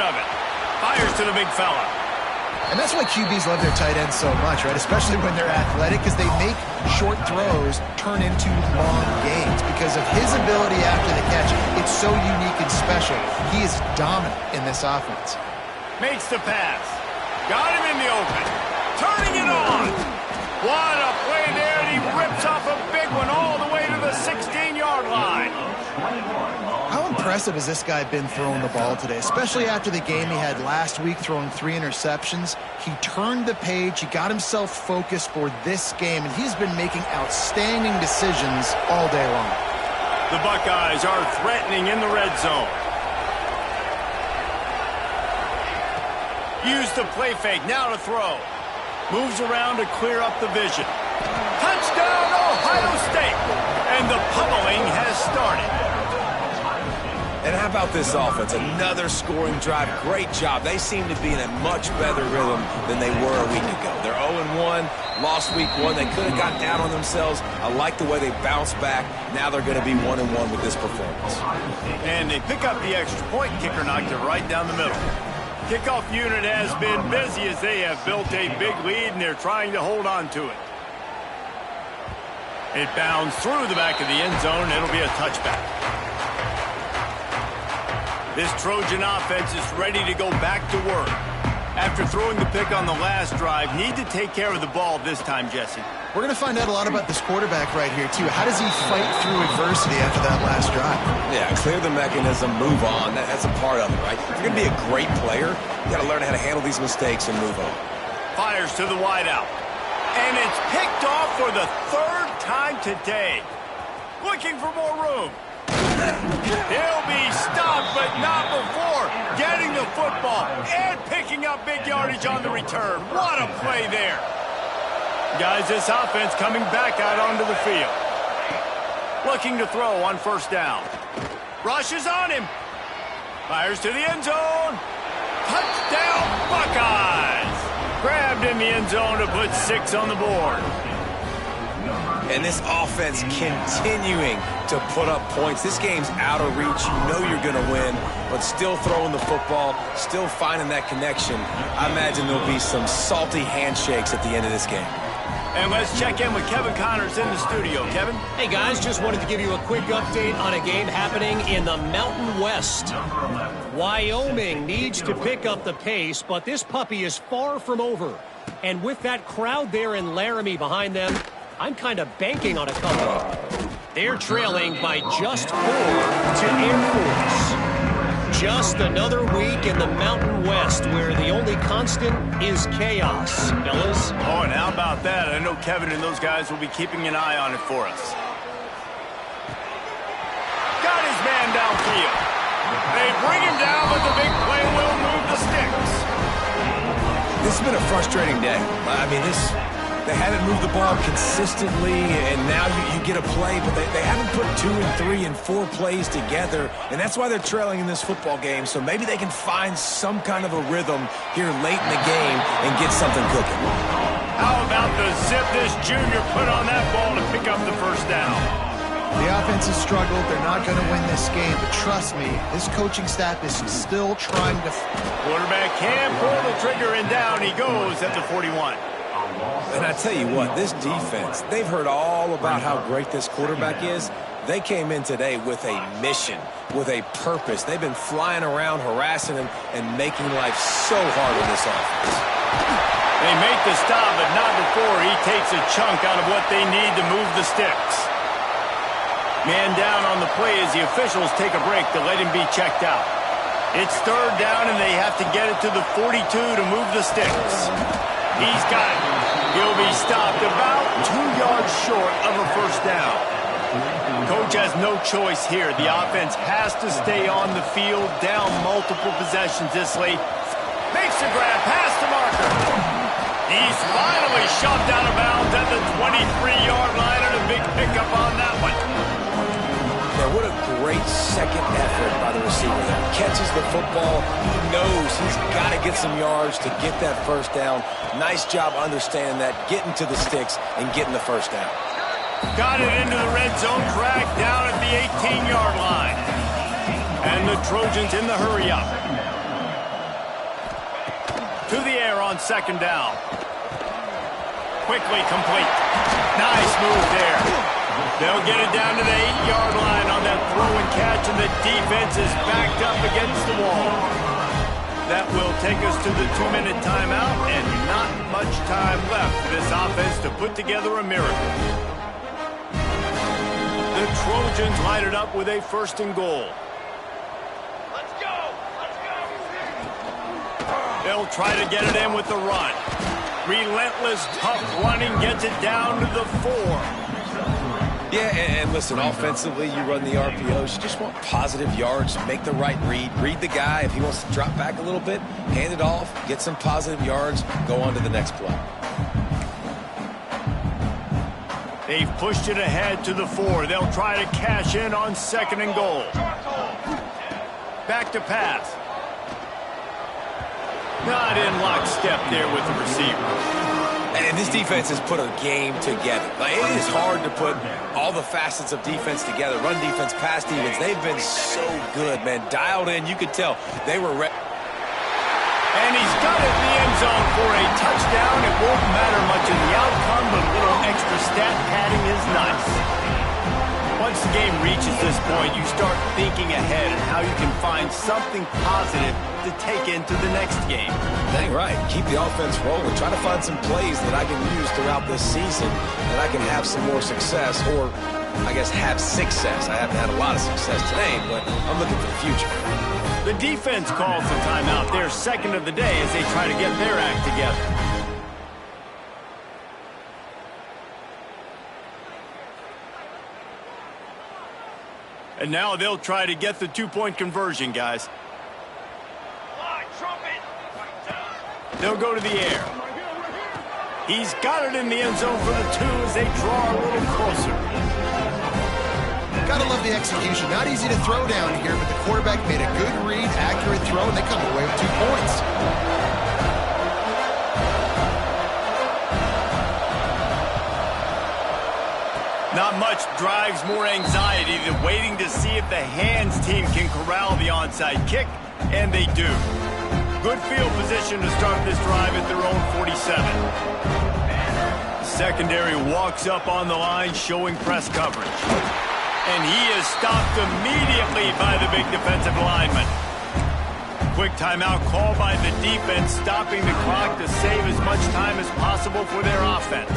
of it. Fires to the big fella. And that's why QBs love their tight ends so much, right? Especially when they're athletic, because they make short throws turn into long gains. Because of his ability after the catch, it's so unique and special. He is dominant in this offense. Makes the pass. Got him in the open. Turning it on. What a play there, and he rips off a big one all the way to the 16-yard line. How impressive has this guy been throwing the ball today, especially after the game he had last week throwing 3 interceptions. He turned the page. He got himself focused for this game, and he's been making outstanding decisions all day long. The Buckeyes are threatening in the red zone. Use the play fake, now to throw. Moves around to clear up the vision. Touchdown, Ohio State! And the pummeling has started. And how about this offense? Another scoring drive. Great job. They seem to be in a much better rhythm than they were a week ago. They're 0-1, lost week 1. They could have got down on themselves. I like the way they bounced back. Now they're going to be 1-1 with this performance. And they pick up the extra point. Kicker knocked it right down the middle. Kickoff unit has been busy as they have built a big lead, and they're trying to hold on to it. It bounds through the back of the end zone. It'll be a touchback. This Trojan offense is ready to go back to work. After throwing the pick on the last drive, need to take care of the ball this time, Jesse. We're going to find out a lot about this quarterback right here, too. How does he fight through adversity after that last drive? Yeah, clear the mechanism, move on. That's a part of it, right? If you're going to be a great player, you got to learn how to handle these mistakes and move on. Fires to the wideout. And it's picked off for the 3rd time today. Looking for more room. He'll be stopped, but not before getting the football and picking up big yardage on the return. What a play there. Guys, this offense coming back out onto the field. Looking to throw on 1st down. Rushes on him. Fires to the end zone. Touchdown, Buckeyes. Grabbed in the end zone to put 6 on the board. And this offense continuing to put up points. This game's out of reach. You know you're going to win, but still throwing the football, still finding that connection. I imagine there'll be some salty handshakes at the end of this game. And let's check in with Kevin Connors in the studio. Kevin? Hey, guys, just wanted to give you a quick update on a game happening in the Mountain West. Wyoming needs to pick up the pace, but this puppy is far from over. And with that crowd there in Laramie behind them, I'm kind of banking on a comeback. They're trailing by just 4 to Air Force. Just another week in the Mountain West where the only constant is chaos, fellas. Oh, and how about that? I know Kevin and those guys will be keeping an eye on it for us. Got his man downfield. They bring him down, but the big play will move the sticks. This has been a frustrating day. I mean, they haven't moved the ball consistently, and now you get a play, but they haven't put 2 and 3 and 4 plays together, and that's why they're trailing in this football game. So maybe they can find some kind of a rhythm here late in the game and get something cooking. How about the zip this junior put on that ball to pick up the 1st down? The offense has struggled. They're not going to win this game, but trust me, this coaching staff is still trying to... Quarterback can pull the trigger, and down he goes at the 41. And I tell you what, this defense, they've heard all about how great this quarterback is. They came in today with a mission, with a purpose. They've been flying around, harassing him, and making life so hard on this offense. They make the stop, but not before he takes a chunk out of what they need to move the sticks. Man down on the play as the officials take a break to let him be checked out. It's 3rd down, and they have to get it to the 42 to move the sticks. He's got it. He'll be stopped about 2 yards short of a 1st down. Coach has no choice here. The offense has to stay on the field, down multiple possessions this late. Makes the grab past the marker. He's finally shoved out of bounds at the 23-yard line, and a big pickup on that one. Now, what a great second effort by the receiver there. Catches the football. He knows he's got to get some yards to get that 1st down. Nice job understanding that, getting to the sticks, and getting the 1st down. Got it into the red zone, track down at the 18-yard line. And the Trojans in the hurry-up. To the air on second down. Quickly complete. Nice move there. They'll get it down to the 8-yard line on that throw and catch, and the defense is backed up against the wall. That will take us to the 2-minute timeout, and not much time left for this offense to put together a miracle. The Trojans light it up with a 1st and goal. Let's go! Let's go! They'll try to get it in with the run. Relentless, tough running gets it down to the 4. Yeah, and listen, offensively, you run the RPOs. You just want positive yards, make the right read the guy. If he wants to drop back a little bit, hand it off, get some positive yards, go on to the next play. They've pushed it ahead to the 4. They'll try to cash in on 2nd and goal. Back to pass. Not in lockstep there with the receiver. And this defense has put a game together. Like, it is hard to put all the facets of defense together. Run defense, pass defense. They've been so good, man. Dialed in. You could tell they were ready. And he's got it in the end zone for a touchdown. It won't matter much in the outcome, but a little extra stat padding is nice. Once the game reaches this point, you start thinking ahead and how you can find something positive to take into the next game. Dang right. Keep the offense rolling. Try to find some plays that I can use throughout this season that I can have some more success, or I guess have success. I haven't had a lot of success today, but I'm looking for the future. The defense calls the timeout, their 2nd of the day, as they try to get their act together. And now they'll try to get the 2-point conversion, guys. They'll go to the air. He's got it in the end zone for the 2 as they draw a little closer. Gotta love the execution. Not easy to throw down here, but the quarterback made a good read, accurate throw, and they come away with 2 points. Not much drives more anxiety than waiting to see if the hands team can corral the onside kick, and they do. Good field position to start this drive at their own 47. Secondary walks up on the line, showing press coverage. And he is stopped immediately by the big defensive lineman. Quick timeout call by the defense, stopping the clock to save as much time as possible for their offense.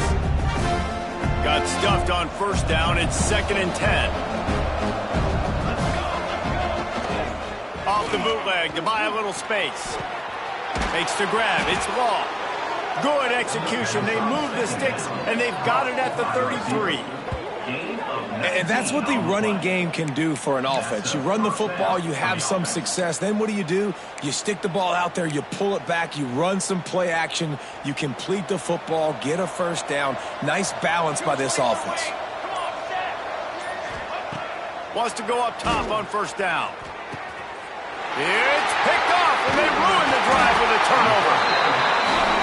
Got stuffed on 1st down. It's 2nd and 10. Off the bootleg to buy a little space. Makes the grab. It's Law. Good execution. They move the sticks, and they've got it at the 33. And that's what the running game can do for an offense. You run the football, you have some success. Then what do? You stick the ball out there, you pull it back, you run some play action, you complete the football, get a 1st down. Nice balance by this offense. Wants to go up top on 1st down. It's picked off, and they ruin the drive with a turnover.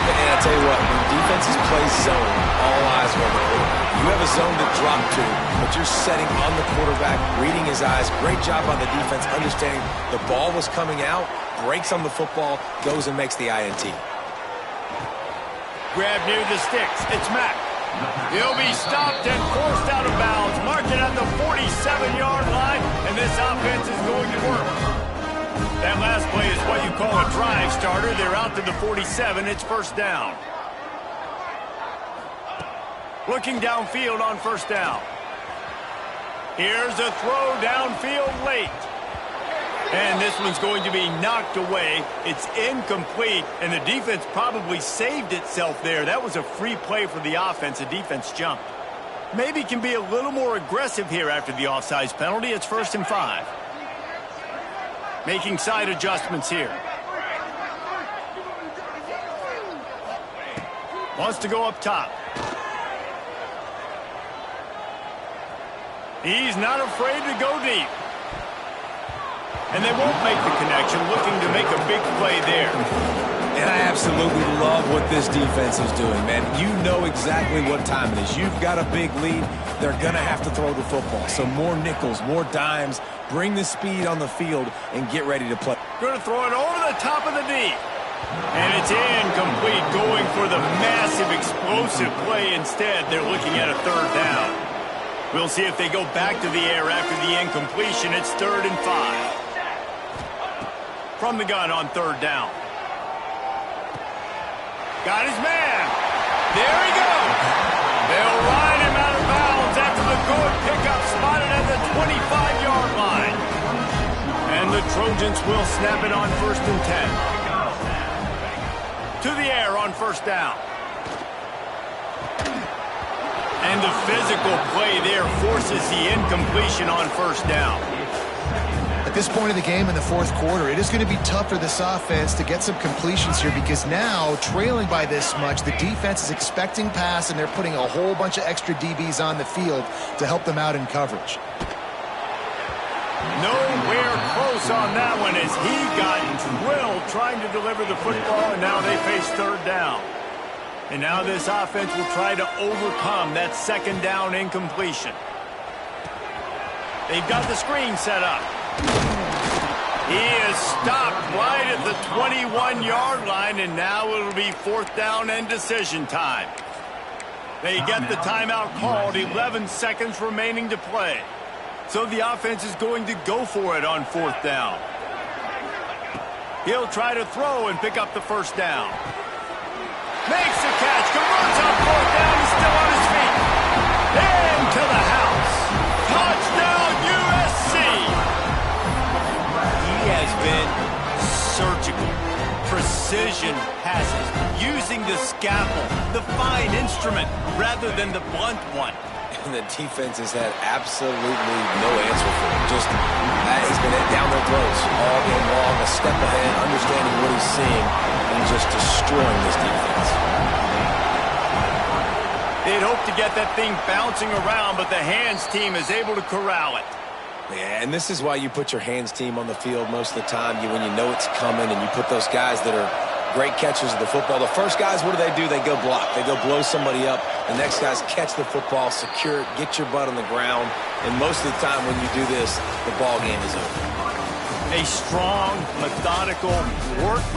And I tell you what, when defenses play zone, all eyes are on the quarterback. You have a zone to drop to, but you're setting on the quarterback, reading his eyes. Great job on the defense, understanding the ball was coming out, breaks on the football, goes and makes the INT. Grab near the sticks. It's Mack. He'll be stopped and forced out of bounds. Mark it at the 47-yard line, and this offense is going to work. That last play is what you call a drive starter. They're out to the 47. It's 1st down. Looking downfield on 1st down. Here's a throw downfield late. And this one's going to be knocked away. It's incomplete, and the defense probably saved itself there. That was a free play for the offense. The defense jumped. Maybe can be a little more aggressive here after the offsides penalty. It's 1st and 5. Making side adjustments here. Wants to go up top. He's not afraid to go deep. And they won't make the connection, looking to make a big play there. And I absolutely love what this defense is doing, man. You know exactly what time it is. You've got a big lead. They're going to have to throw the football. So more nickels, more dimes, bring the speed on the field, and get ready to play. Going to throw it over the top of the D. And it's incomplete, going for the massive explosive play instead. They're looking at a third down. We'll see if they go back to the air after the incompletion. It's 3rd and 5. From the gun on 3rd down. Got his man. There he goes. They'll ride him out of bounds after the good pickup, spotted at the 25-yard line. And the Trojans will snap it on 1st and 10. To the air on 1st down. And the physical play there forces the incompletion on 1st down. At this point of the game in the 4th quarter, it is going to be tough for this offense to get some completions here because now, trailing by this much, the defense is expecting pass and they're putting a whole bunch of extra DBs on the field to help them out in coverage. Nowhere close on that one as he got drilled trying to deliver the football, and now they face 3rd down. And now this offense will try to overcome that 2nd down incompletion. They've got the screen set up. He is stopped right at the 21-yard line, and now it'll be 4th down and decision time. They get the timeout called, 11 seconds remaining to play. So the offense is going to go for it on 4th down. He'll try to throw and pick up the 1st down. Makes the catch, converts on 4th down, he's still on his feet. Into the house. Touchdown, USC. He has been surgical. Precision passes, using the scalpel, the fine instrument, rather than the blunt one. And the defense has had absolutely no answer for him. Just, he's been down their throats all game long, a step ahead, understanding what he's seeing, and just destroying this defense. They'd hope to get that thing bouncing around, but the hands team is able to corral it. Yeah, and this is why you put your hands team on the field most of the time, when you know it's coming, and you put those guys that are great catchers of the football. The first guys, what do? They go block. They go blow somebody up. The next guys catch the football, secure it, get your butt on the ground. And most of the time when you do this, the ball game is over. A strong, methodical, workmanlike